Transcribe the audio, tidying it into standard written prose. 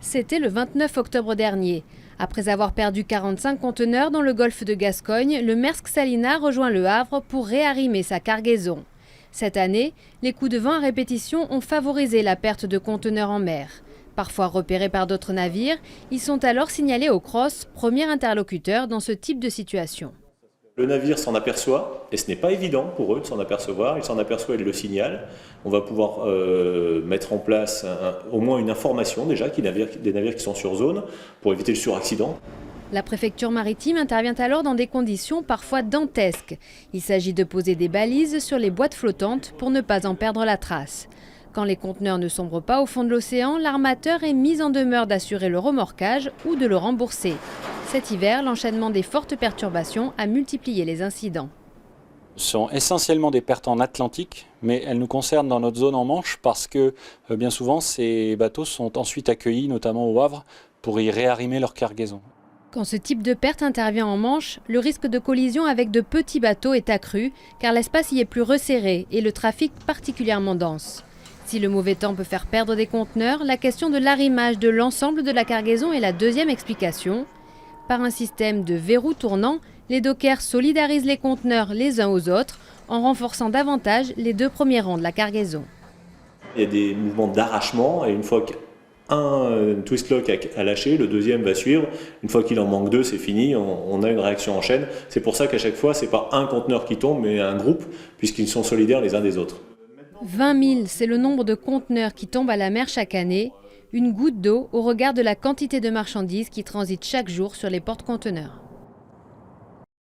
C'était le 29 octobre dernier. Après avoir perdu 45 conteneurs dans le golfe de Gascogne, le Maersk Salina rejoint le Havre pour réarrimer sa cargaison. Cette année, les coups de vent à répétition ont favorisé la perte de conteneurs en mer. Parfois repérés par d'autres navires, ils sont alors signalés au CROSS, premier interlocuteur dans ce type de situation. Le navire s'en aperçoit, et ce n'est pas évident pour eux de s'en apercevoir. Ils s'en aperçoivent, ils le signalent. On va pouvoir mettre en place au moins une information déjà des navires qui sont sur zone pour éviter le suraccident. La préfecture maritime intervient alors dans des conditions parfois dantesques. Il s'agit de poser des balises sur les boîtes flottantes pour ne pas en perdre la trace. Quand les conteneurs ne sombrent pas au fond de l'océan, l'armateur est mis en demeure d'assurer le remorquage ou de le rembourser. Cet hiver, l'enchaînement des fortes perturbations a multiplié les incidents. Ce sont essentiellement des pertes en Atlantique, mais elles nous concernent dans notre zone en Manche parce que bien souvent ces bateaux sont ensuite accueillis, notamment au Havre, pour y réarrimer leur cargaison. Quand ce type de perte intervient en Manche, le risque de collision avec de petits bateaux est accru car l'espace y est plus resserré et le trafic particulièrement dense. Si le mauvais temps peut faire perdre des conteneurs, la question de l'arrimage de l'ensemble de la cargaison est la deuxième explication. Par un système de verrou tournant, les dockers solidarisent les conteneurs les uns aux autres en renforçant davantage les deux premiers rangs de la cargaison. Il y a des mouvements d'arrachement et une fois qu'un twist lock a lâché, le deuxième va suivre. Une fois qu'il en manque deux, c'est fini, on a une réaction en chaîne. C'est pour ça qu'à chaque fois, ce n'est pas un conteneur qui tombe, mais un groupe, puisqu'ils sont solidaires les uns des autres. 20 000, c'est le nombre de conteneurs qui tombent à la mer chaque année. Une goutte d'eau au regard de la quantité de marchandises qui transitent chaque jour sur les porte-conteneurs.